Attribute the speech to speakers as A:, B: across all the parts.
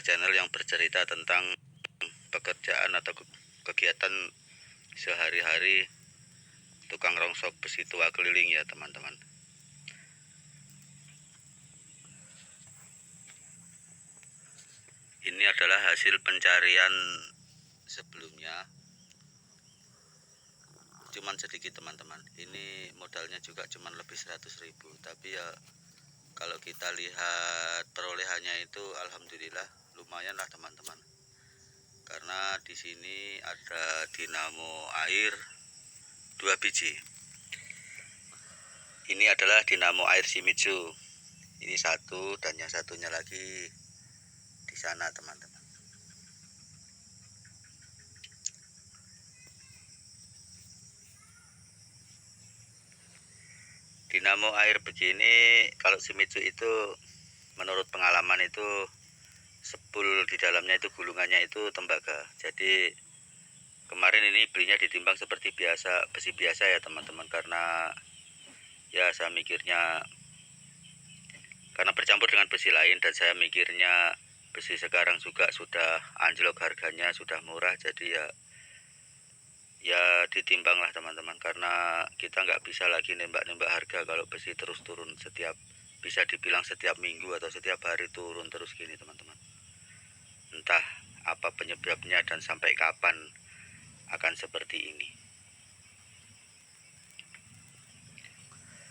A: adalah channel yang bercerita tentang pekerjaan atau kegiatan sehari-hari tukang rongsok besi tua keliling ya teman-teman. Ini adalah hasil pencarian sebelumnya, cuman sedikit teman-teman. Ini modalnya juga cuman lebih 100.000, tapi ya kalau kita lihat perolehannya itu alhamdulillah lumayan lah teman-teman. Karena di sini ada dinamo air 2 biji. Ini adalah dinamo air Shimizu. Ini satu, dan yang satunya lagi di sana teman-teman. Dinamo air begini kalau Shimizu itu menurut pengalaman itu sepul di dalamnya itu gulungannya itu tembaga. Jadi kemarin ini belinya ditimbang seperti biasa, besi biasa ya teman-teman, karena ya saya mikirnya karena bercampur dengan besi lain, dan saya mikirnya besi sekarang juga sudah anjlok harganya, sudah murah, jadi ya ditimbang lah teman-teman, karena kita nggak bisa lagi nembak-nembak harga kalau besi terus turun bisa dibilang setiap minggu atau setiap hari turun terus gini teman-teman. Entah apa penyebabnya dan sampai kapan akan seperti ini.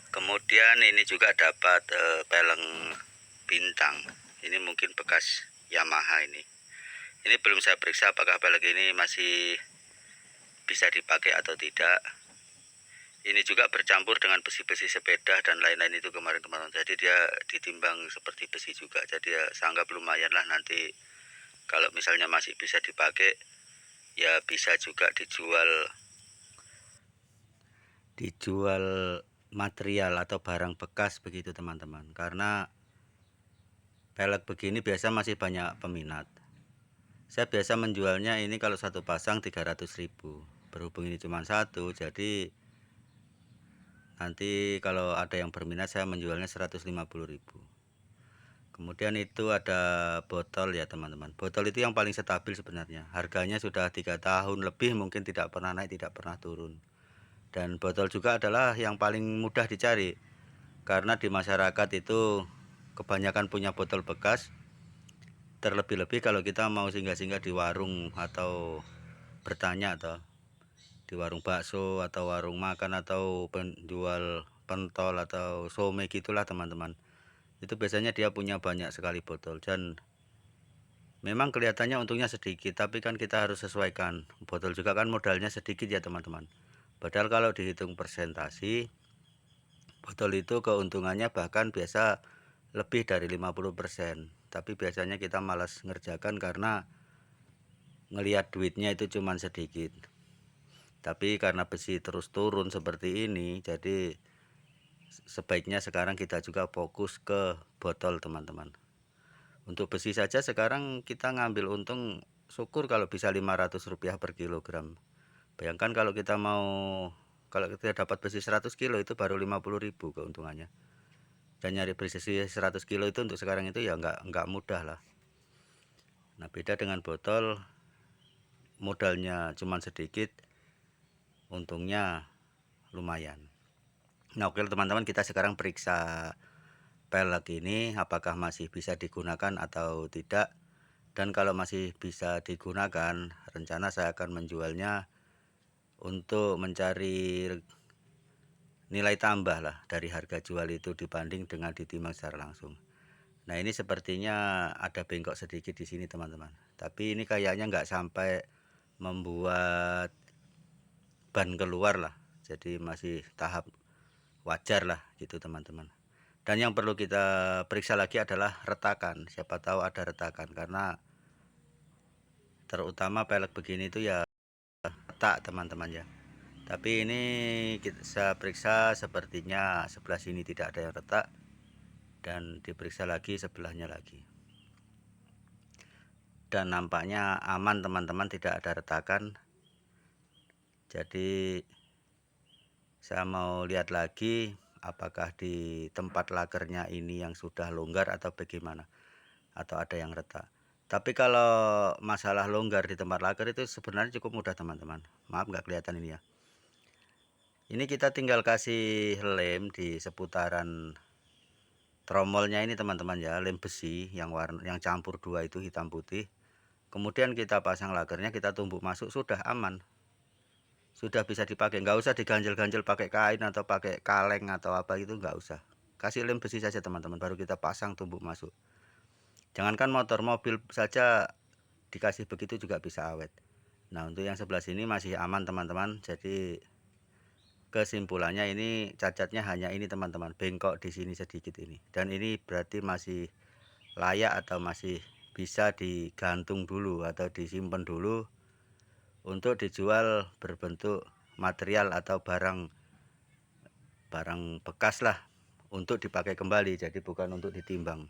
A: Kemudian ini juga dapat peleng bintang. Ini mungkin bekas Yamaha ini. Ini belum saya periksa apakah peleng ini masih bisa dipakai atau tidak. Ini juga bercampur dengan besi-besi sepeda dan lain-lain itu kemarin teman-teman. Jadi dia ditimbang seperti besi juga. Jadi ya saya anggap lumayan lah, nanti kalau misalnya masih bisa dipakai ya bisa juga dijual material atau barang bekas begitu teman-teman. Karena pelek begini biasa masih banyak peminat. Saya biasa menjualnya ini kalau satu pasang 300.000. Berhubung ini cuma satu, jadi nanti kalau ada yang berminat saya menjualnya 150.000. Kemudian itu ada botol ya teman-teman. Botol itu yang paling stabil sebenarnya. Harganya sudah 3 tahun lebih mungkin tidak pernah naik, tidak pernah turun. Dan botol juga adalah yang paling mudah dicari, karena di masyarakat itu kebanyakan punya botol bekas. Terlebih-lebih kalau kita mau singgah-singgah di warung atau bertanya atau di warung bakso atau warung makan atau penjual pentol atau somai gitulah teman-teman, itu biasanya dia punya banyak sekali botol, dan memang kelihatannya untungnya sedikit, tapi kan kita harus sesuaikan. Botol juga kan modalnya sedikit ya teman-teman. Padahal kalau dihitung persentasi, botol itu keuntungannya bahkan biasa lebih dari 50%. Tapi biasanya kita malas ngerjakan karena ngelihat duitnya itu cuman sedikit. Tapi karena besi terus turun seperti ini, jadi sebaiknya sekarang kita juga fokus ke botol teman-teman. Untuk besi saja sekarang kita ngambil untung, syukur kalau bisa Rp500 per kilogram. Bayangkan kalau kita dapat besi 100 kilo itu baru 50.000 keuntungannya. Dan nyari besi 100 kilo itu untuk sekarang itu ya nggak mudah lah. Nah beda dengan botol, modalnya cuma sedikit, untungnya lumayan. Nah oke teman-teman, kita sekarang periksa pelek ini apakah masih bisa digunakan atau tidak. Dan kalau masih bisa digunakan, rencana saya akan menjualnya untuk mencari nilai tambah lah dari harga jual itu dibanding dengan ditimbang secara langsung. Nah ini sepertinya ada bengkok sedikit di sini teman-teman, tapi ini kayaknya nggak sampai membuat ban keluar lah, jadi masih tahap wajar lah gitu teman-teman. Dan yang perlu kita periksa lagi adalah retakan, siapa tahu ada retakan, karena terutama pelek begini itu ya retak teman-teman ya. Tapi ini saya periksa sepertinya sebelah sini tidak ada yang retak, dan diperiksa lagi sebelahnya lagi, dan nampaknya aman teman-teman, tidak ada retakan. Jadi saya mau lihat lagi apakah di tempat lakernya ini yang sudah longgar atau bagaimana, atau ada yang retak. Tapi kalau masalah longgar di tempat laker itu sebenarnya cukup mudah teman-teman. Maaf nggak kelihatan ini ya. Ini kita tinggal kasih lem di seputaran tromolnya ini teman-teman ya, lem besi yang campur dua itu hitam putih. Kemudian kita pasang lakernya, kita tumbuk masuk, sudah aman. Sudah bisa dipakai, nggak usah diganjel-ganjel pakai kain atau pakai kaleng atau apa itu, nggak usah. Kasih lem besi saja teman-teman, baru kita pasang tumbuk masuk. Jangankan motor, mobil saja dikasih begitu juga bisa awet. Nah, untuk yang sebelah sini masih aman teman-teman. Jadi kesimpulannya ini cacatnya hanya ini teman-teman, bengkok di sini sedikit ini. Dan ini berarti masih layak atau masih bisa digantung dulu atau disimpan dulu untuk dijual berbentuk material atau barang bekas lah, untuk dipakai kembali, jadi bukan untuk ditimbang.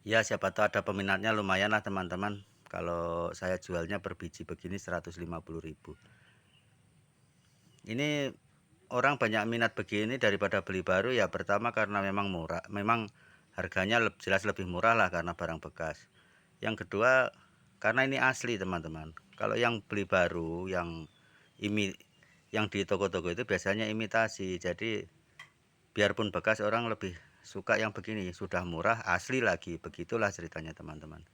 A: Ya siapa tahu ada peminatnya, lumayan lah teman-teman. Kalau saya jualnya per biji begini 150.000. Ini orang banyak minat begini daripada beli baru ya. Pertama karena memang murah, memang harganya jelas lebih murah lah karena barang bekas. Yang kedua karena ini asli teman-teman. Kalau yang beli baru yang di toko-toko itu biasanya imitasi. Jadi biarpun bekas, orang lebih suka yang begini, sudah murah, asli lagi. Begitulah ceritanya teman-teman.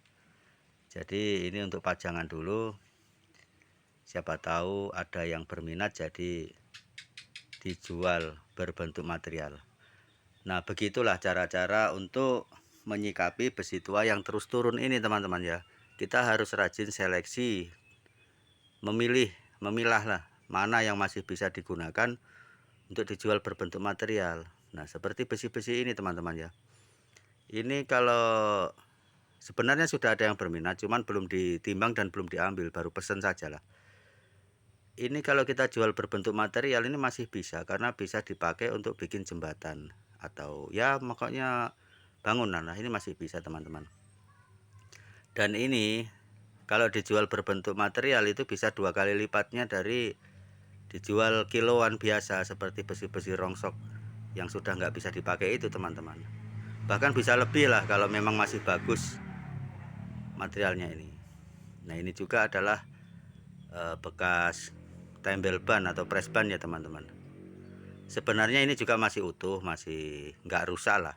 A: Jadi ini untuk pajangan dulu, siapa tahu ada yang berminat jadi dijual berbentuk material. Nah begitulah cara-cara untuk menyikapi besi tua yang terus turun ini teman-teman ya. Kita harus rajin seleksi, memilah lah mana yang masih bisa digunakan untuk dijual berbentuk material. Nah seperti besi-besi ini teman-teman ya. Ini kalau sebenarnya sudah ada yang berminat, cuman belum ditimbang dan belum diambil, baru pesen saja lah. Ini kalau kita jual berbentuk material ini masih bisa, karena bisa dipakai untuk bikin jembatan atau ya makanya bangunan lah, ini masih bisa teman-teman. Dan ini kalau dijual berbentuk material itu bisa 2 kali lipatnya dari dijual kiloan biasa seperti besi-besi rongsok yang sudah nggak bisa dipakai itu teman-teman. Bahkan bisa lebih lah kalau memang masih bagus materialnya ini. Nah ini juga adalah bekas tempel ban atau press ban ya teman-teman. Sebenarnya ini juga masih utuh, masih nggak rusak lah.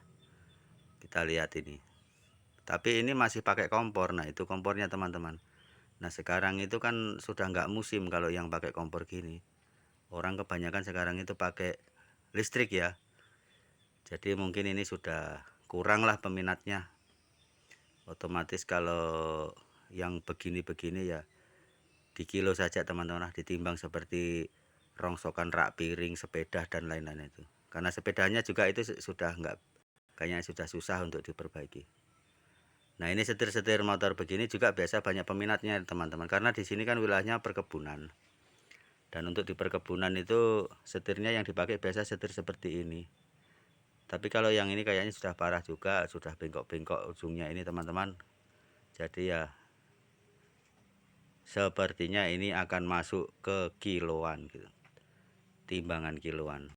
A: Kita lihat ini. Tapi ini masih pakai kompor. Nah itu kompornya teman-teman. Nah sekarang itu kan sudah nggak musim kalau yang pakai kompor gini. Orang kebanyakan sekarang itu pakai listrik ya. Jadi mungkin ini sudah kurang lah peminatnya. Otomatis kalau yang begini-begini ya di kilo saja teman-teman, ditimbang seperti rongsokan rak piring, sepeda dan lain-lain itu. Karena sepedanya juga itu sudah enggak, kayaknya sudah susah untuk diperbaiki. Nah ini setir-setir motor begini juga biasa banyak peminatnya teman-teman, karena di sini kan wilayahnya perkebunan. Dan untuk di perkebunan itu setirnya yang dipakai biasa setir seperti ini. Tapi kalau yang ini kayaknya sudah parah juga, sudah bengkok-bengkok ujungnya ini teman-teman. Jadi ya sepertinya ini akan masuk ke kiloan gitu, timbangan kiloan.